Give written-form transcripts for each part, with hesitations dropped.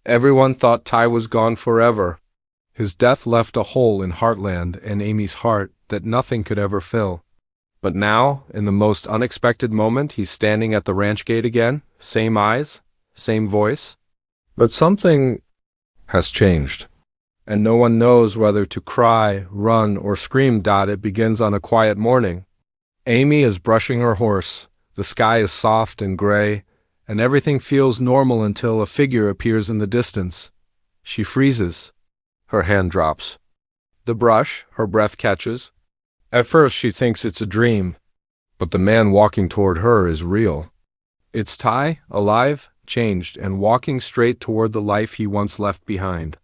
Everyone thought Ty was gone forever. His death left a hole in Heartland and Amy's heart that nothing could ever fill. But now, in the most unexpected moment, he's standing at the ranch gate again, same eyes, same voice. But something has changed, and no one knows whether to cry, run, or scream. It begins on a quiet morning. Amy is brushing her horse. The sky is soft and gray, and everything feels normal until a figure appears in the distance. She freezes. Her hand drops. The brush, her breath catches. At first she thinks it's a dream, but the man walking toward her is real. It's Ty, alive, changed, and walking straight toward the life he once left behind.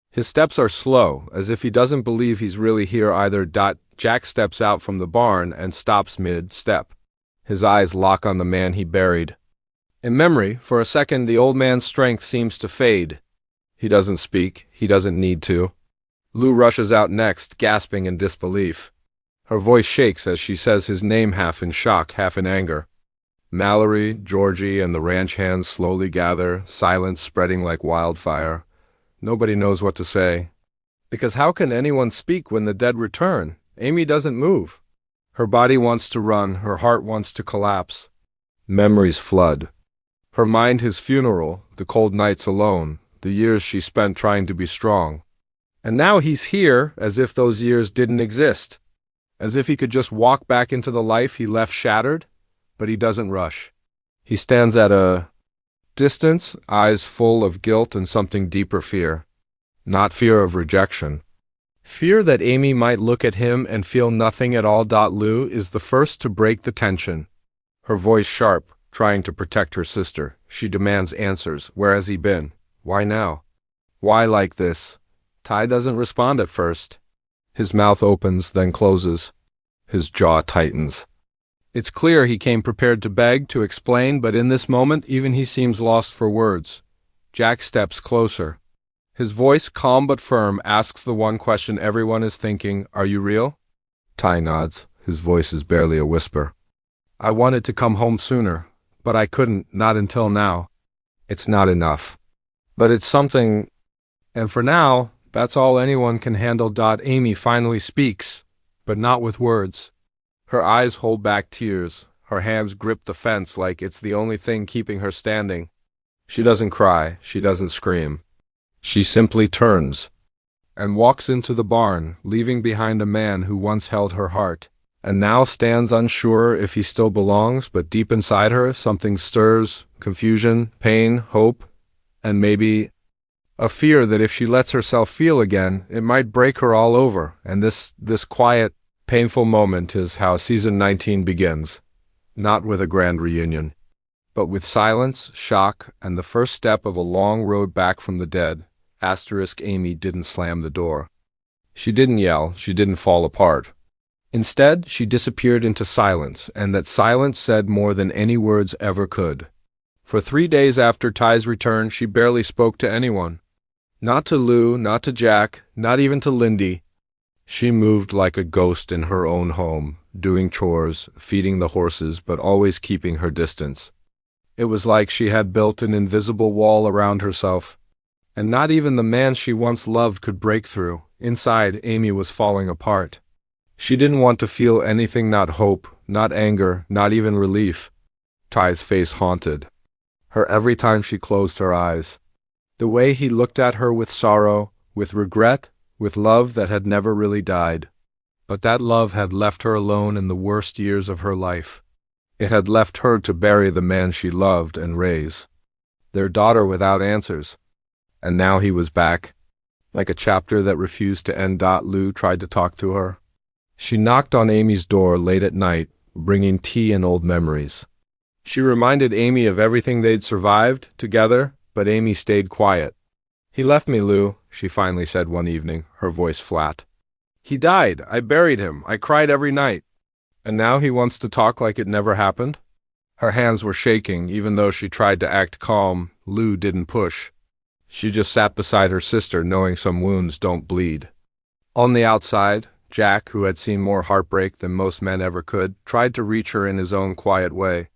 His steps are slow, as if he doesn't believe he's really here either. Jack steps out from the barn and stops mid-step. His eyes lock on the man he buried. In memory, for a second, the old man's strength seems to fade. He doesn't speak. He doesn't need to. Lou rushes out next, gasping in disbelief. Her voice shakes as she says his name, half in shock, half in anger. Mallory, Georgie, and the ranch hands slowly gather, silence spreading like wildfire. Nobody knows what to say. Because how can anyone speak when the dead return? Amy doesn't move. Her body wants to run, her heart wants to collapse. Memories flood. Her mind his funeral, the cold nights alone, the years she spent trying to be strong. And now he's here, as if those years didn't exist. As if he could just walk back into the life he left shattered, but he doesn't rush. He stands at a distance, eyes full of guilt and something deeper fear. Not fear of rejection. Fear that Amy might look at him and feel nothing at all. Lou is the first to break the tension. Her voice sharp, trying to protect her sister. She demands answers. Where has he been? Why now? Why like this? Ty doesn't respond at first. His mouth opens, then closes. His jaw tightens. It's clear he came prepared to beg, to explain, but in this moment even he seems lost for words. Jack steps closer. His voice, calm but firm, asks the one question everyone is thinking, "Are you real?" Ty nods. His voice is barely a whisper. "I wanted to come home sooner, but I couldn't, not until now. It's not enough. But it's something, and for now, that's all anyone can handle." Amy finally speaks, but not with words. Her eyes hold back tears. Her hands grip the fence like it's the only thing keeping her standing. She doesn't cry. She doesn't scream. She simply turns and walks into the barn, leaving behind a man who once held her heart, and now stands unsure if he still belongs, but deep inside her something stirs, confusion, pain, hope, and maybe a fear that if she lets herself feel again, it might break her all over. And this quiet, painful moment is how season 19 begins. Not with a grand reunion, but with silence, shock, and the first step of a long road back from the dead. Amy didn't slam the door. She didn't yell. She didn't fall apart. Instead, she disappeared into silence, and that silence said more than any words ever could. For 3 days after Ty's return, she barely spoke to anyone. Not to Lou, not to Jack, not even to Lindy. She moved like a ghost in her own home, doing chores, feeding the horses, but always keeping her distance. It was like she had built an invisible wall around herself, and not even the man she once loved could break through. Inside, Amy was falling apart. She didn't want to feel anything, not hope, not anger, not even relief. Ty's face haunted her every time she closed her eyes. The way he looked at her with sorrow, with regret, with love that had never really died. But that love had left her alone in the worst years of her life. It had left her to bury the man she loved and raise their daughter without answers. And now he was back, like a chapter that refused to end. Lou tried to talk to her. She knocked on Amy's door late at night, bringing tea and old memories. She reminded Amy of everything they'd survived together, but Amy stayed quiet. "He left me, Lou," she finally said one evening, her voice flat. "He died. I buried him. I cried every night. And now he wants to talk like it never happened?" Her hands were shaking, even though she tried to act calm. Lou didn't push. She just sat beside her sister, knowing some wounds don't bleed. On the outside, Jack, who had seen more heartbreak than most men ever could, tried to reach her in his own quiet way.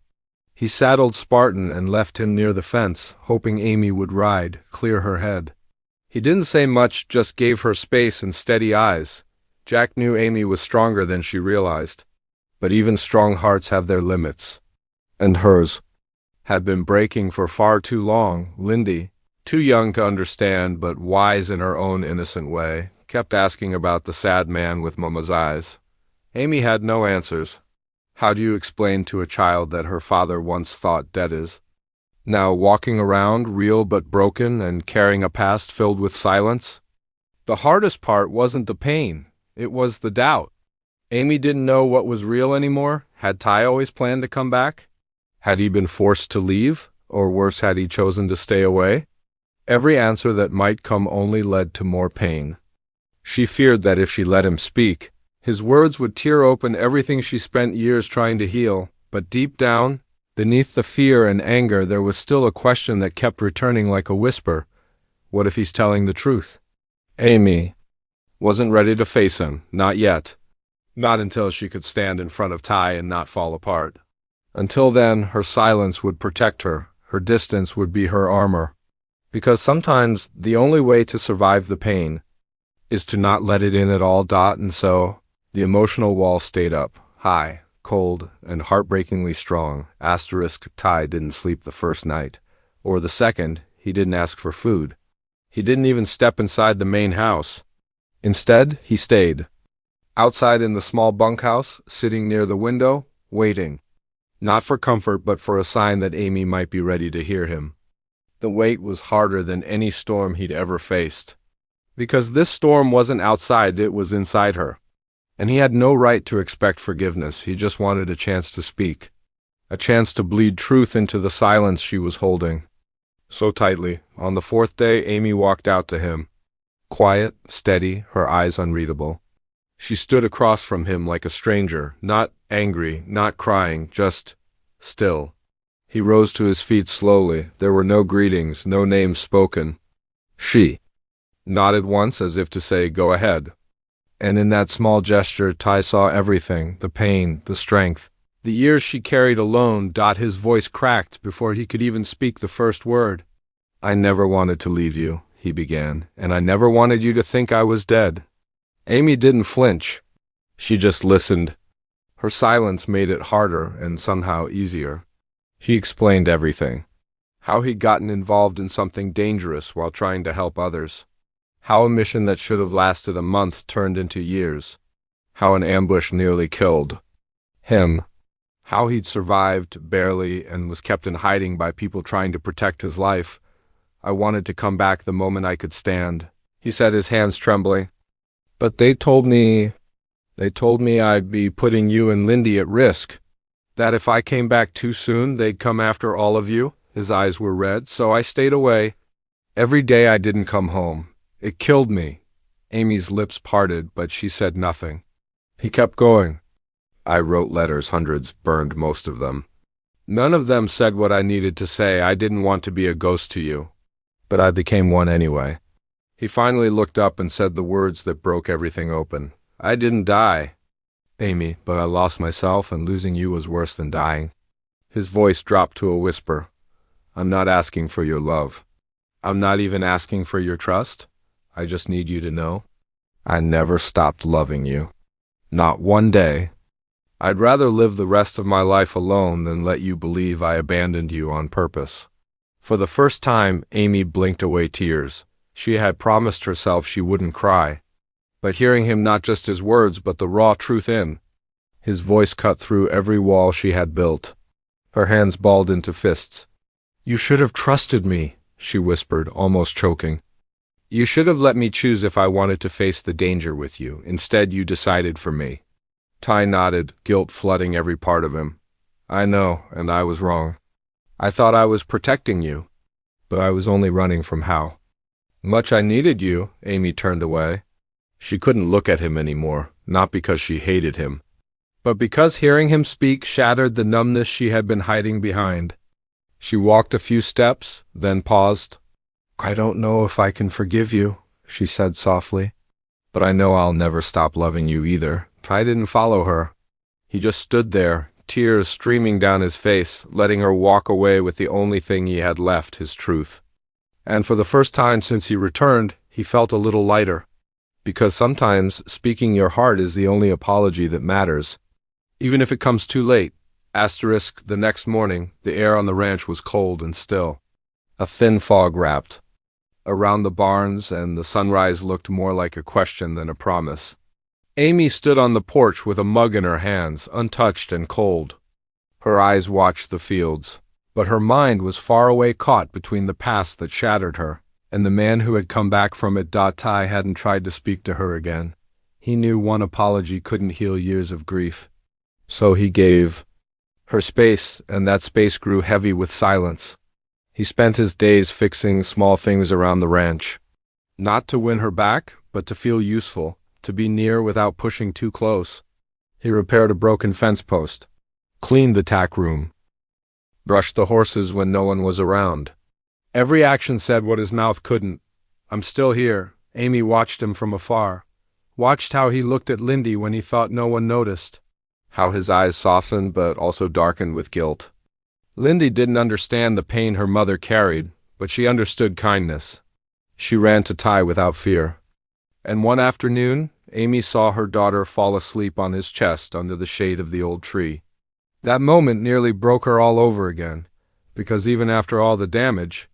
He saddled Spartan and left him near the fence, hoping Amy would ride, clear her head. He didn't say much, just gave her space and steady eyes. Jack knew Amy was stronger than she realized. But even strong hearts have their limits. And hers had been breaking for far too long. Lindy, too young to understand but wise in her own innocent way, kept asking about the sad man with Mama's eyes. Amy had no answers. How do you explain to a child that her father once thought dead is now walking around, real but broken, and carrying a past filled with silence? The hardest part wasn't the pain, it was the doubt. Amy didn't know what was real anymore. Had Ty always planned to come back? Had he been forced to leave? Or worse, had he chosen to stay away? Every answer that might come only led to more pain. She feared that if she let him speak, his words would tear open everything she spent years trying to heal. But deep down, beneath the fear and anger, there was still a question that kept returning like a whisper. What if he's telling the truth? Amy wasn't ready to face him, not yet. Not until she could stand in front of Ty and not fall apart. Until then, her silence would protect her. Her distance would be her armor. Because sometimes the only way to survive the pain is to not let it in at all. And so, the emotional wall stayed up, high, cold, and heartbreakingly strong. Ty didn't sleep the first night. Or the second, he didn't ask for food. He didn't even step inside the main house. Instead, he stayed. Outside in the small bunkhouse, sitting near the window, waiting. Not for comfort, but for a sign that Amy might be ready to hear him. The wait was harder than any storm he'd ever faced. Because this storm wasn't outside, it was inside her. And he had no right to expect forgiveness. He just wanted a chance to speak. A chance to bleed truth into the silence she was holding so tightly. On the fourth day, Amy walked out to him. Quiet, steady, her eyes unreadable. She stood across from him like a stranger, not angry, not crying, just still. He rose to his feet slowly. There were no greetings, no names spoken. She nodded once as if to say, "Go ahead." And in that small gesture, Ty saw everything, the pain, the strength. The years she carried alone. His voice cracked before he could even speak the first word. "I never wanted to leave you," he began, "and I never wanted you to think I was dead." Amy didn't flinch. She just listened. Her silence made it harder and somehow easier. He explained everything. How he'd gotten involved in something dangerous while trying to help others. How a mission that should have lasted a month turned into years. How an ambush nearly killed him. How he'd survived, barely, and was kept in hiding by people trying to protect his life. "I wanted to come back the moment I could stand," he said, his hands trembling. "But they told me I'd be putting you and Lindy at risk. That if I came back too soon, they'd come after all of you." His eyes were red. "So I stayed away. Every day I didn't come home. It killed me." Amy's lips parted, but she said nothing. He kept going. "I wrote letters, hundreds, burned most of them. None of them said what I needed to say. I didn't want to be a ghost to you. But I became one anyway." He finally looked up and said the words that broke everything open. "I didn't die, Amy, but I lost myself, and losing you was worse than dying." His voice dropped to a whisper. "I'm not asking for your love. I'm not even asking for your trust. I just need you to know I never stopped loving you. Not one day. I'd rather live the rest of my life alone than let you believe I abandoned you on purpose." For the first time, Amy blinked away tears. She had promised herself she wouldn't cry. But hearing him, not just his words, but the raw truth his voice cut through every wall she had built. Her hands balled into fists. "You should have trusted me," she whispered, almost choking. "You should have let me choose if I wanted to face the danger with you. Instead, you decided for me." Ty nodded, guilt flooding every part of him. "I know, and I was wrong. I thought I was protecting you, but I was only running from how much I needed you." Amy turned away. She couldn't look at him anymore, not because she hated him, but because hearing him speak shattered the numbness she had been hiding behind. She walked a few steps, then paused. "I don't know if I can forgive you," she said softly, "but I know I'll never stop loving you either." Ty didn't follow her. He just stood there, tears streaming down his face, letting her walk away with the only thing he had left, his truth. And for the first time since he returned, he felt a little lighter. Because sometimes speaking your heart is the only apology that matters. Even if it comes too late. The next morning, the air on the ranch was cold and still. A thin fog wrapped around the barns, and the sunrise looked more like a question than a promise. Amy stood on the porch with a mug in her hands, untouched and cold. Her eyes watched the fields, but her mind was far away, caught between the past that shattered her and the man who had come back from it. Ty hadn't tried to speak to her again. He knew one apology couldn't heal years of grief. So he gave her space, and that space grew heavy with silence. He spent his days fixing small things around the ranch. Not to win her back, but to feel useful, to be near without pushing too close. He repaired a broken fence post, cleaned the tack room, brushed the horses when no one was around. Every action said what his mouth couldn't. I'm still here. Amy watched him from afar. Watched how he looked at Lindy when he thought no one noticed. How his eyes softened but also darkened with guilt. Lindy didn't understand the pain her mother carried, but she understood kindness. She ran to Ty without fear. And one afternoon, Amy saw her daughter fall asleep on his chest under the shade of the old tree. That moment nearly broke her all over again, because even after all the damage,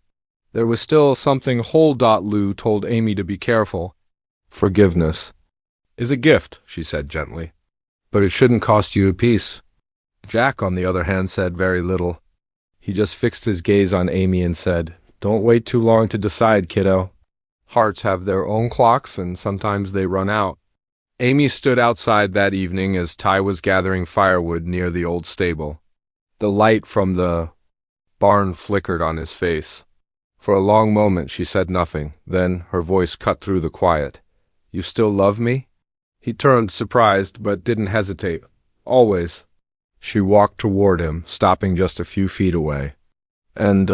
there was still something whole. Lou told Amy to be careful. Forgiveness is a gift, she said gently, but it shouldn't cost you a piece. Jack, on the other hand, said very little. He just fixed his gaze on Amy and said, Don't wait too long to decide, kiddo. Hearts have their own clocks, and sometimes they run out. Amy stood outside that evening as Ty was gathering firewood near the old stable. The light from the barn flickered on his face. For a long moment she said nothing. Then her voice cut through the quiet. You still love me? He turned, surprised, but didn't hesitate. Always. She walked toward him, stopping just a few feet away. And,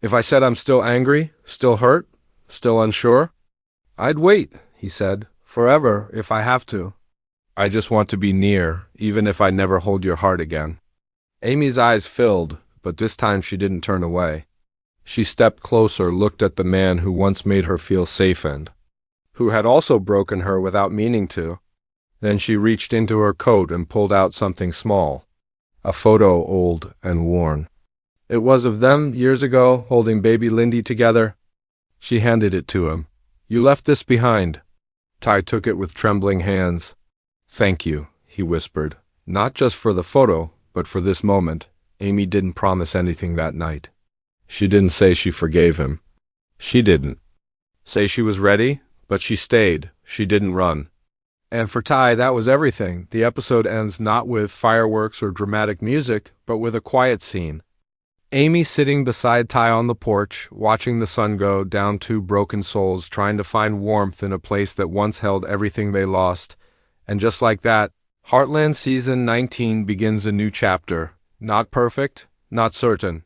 if I said I'm still angry, still hurt, still unsure? I'd wait, he said, forever if I have to. I just want to be near, even if I never hold your heart again. Amy's eyes filled, but this time she didn't turn away. She stepped closer, looked at the man who once made her feel safe and who had also broken her without meaning to. Then she reached into her coat and pulled out something small, a photo old and worn. It was of them years ago, holding baby Lindy together. She handed it to him. You left this behind. Ty took it with trembling hands. Thank you, he whispered. Not just for the photo, but for this moment. Amy didn't promise anything that night. She didn't say she forgave him. She didn't say she was ready, but she stayed. She didn't run. And for Ty, that was everything. The episode ends not with fireworks or dramatic music, but with a quiet scene. Amy sitting beside Ty on the porch, watching the sun go down. Two broken souls trying to find warmth in a place that once held everything they lost. And just like that, Heartland Season 19 begins a new chapter. Not perfect, not certain,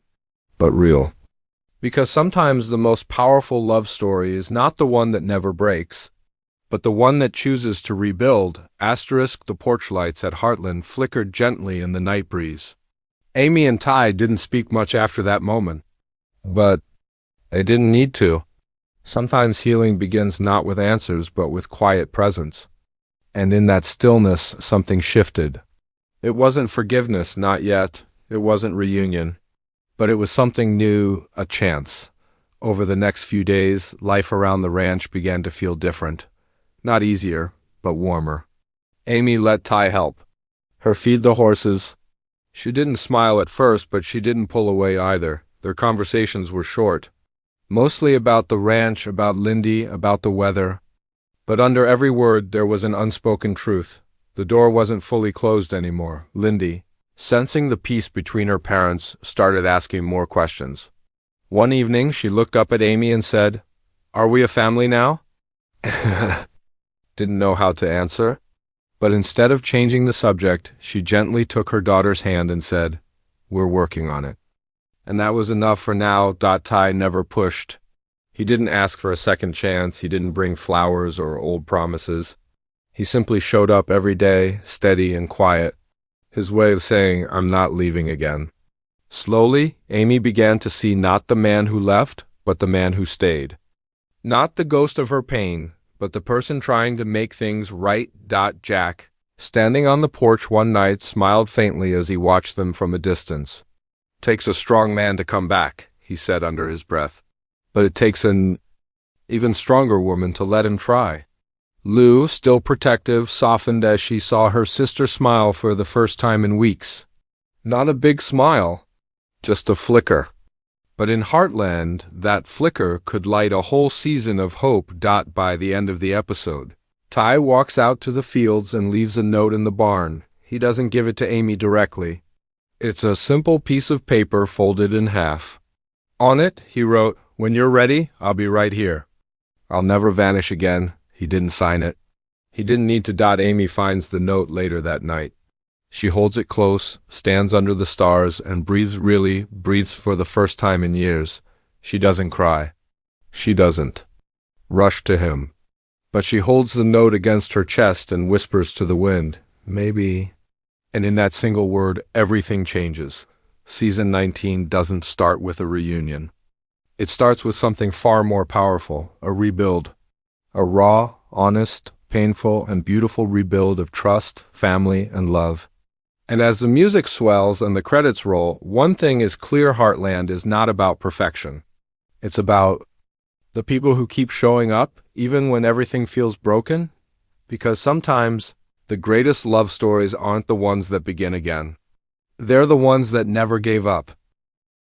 but real. Because sometimes the most powerful love story is not the one that never breaks, but the one that chooses to rebuild. The porch lights at Heartland flickered gently in the night breeze. Amy and Ty didn't speak much after that moment, but they didn't need to. Sometimes healing begins not with answers, but with quiet presence. And in that stillness, something shifted. It wasn't forgiveness, not yet. It wasn't reunion. But it was something new, a chance. Over the next few days, life around the ranch began to feel different. Not easier, but warmer. Amy let Ty help her feed the horses. She didn't smile at first, but she didn't pull away either. Their conversations were short. Mostly about the ranch, about Lindy, about the weather. But under every word there was an unspoken truth. The door wasn't fully closed anymore. Lindy, sensing the peace between her parents, started asking more questions. One evening she looked up at Amy and said, Are we a family now? Didn't know how to answer. But instead of changing the subject, she gently took her daughter's hand and said, We're working on it. And that was enough for now. Ty never pushed. He didn't ask for a second chance. He didn't bring flowers or old promises. He simply showed up every day, steady and quiet. His way of saying, I'm not leaving again. Slowly, Amy began to see not the man who left, but the man who stayed. Not the ghost of her pain, but the person trying to make things right. Jack, standing on the porch one night, smiled faintly as he watched them from a distance. "Takes a strong man to come back," he said under his breath. "But it takes an even stronger woman to let him try." Lou, still protective, softened as she saw her sister smile for the first time in weeks. Not a big smile, just a flicker. But in Heartland, that flicker could light a whole season of hope. By the end of the episode, Ty walks out to the fields and leaves a note in the barn. He doesn't give it to Amy directly. It's a simple piece of paper folded in half. On it, he wrote, "When you're ready, I'll be right here. I'll never vanish again." He didn't sign it. He didn't need to. Amy finds the note later that night. She holds it close, stands under the stars, and breathes for the first time in years. She doesn't cry. She doesn't rush to him. But she holds the note against her chest and whispers to the wind, "Maybe." And in that single word, everything changes. Season 19 doesn't start with a reunion. It starts with something far more powerful, a rebuild. A raw, honest, painful, and beautiful rebuild of trust, family, and love. And as the music swells and the credits roll, one thing is clear: Heartland is not about perfection. It's about the people who keep showing up, even when everything feels broken. Because sometimes the greatest love stories aren't the ones that begin again. They're the ones that never gave up.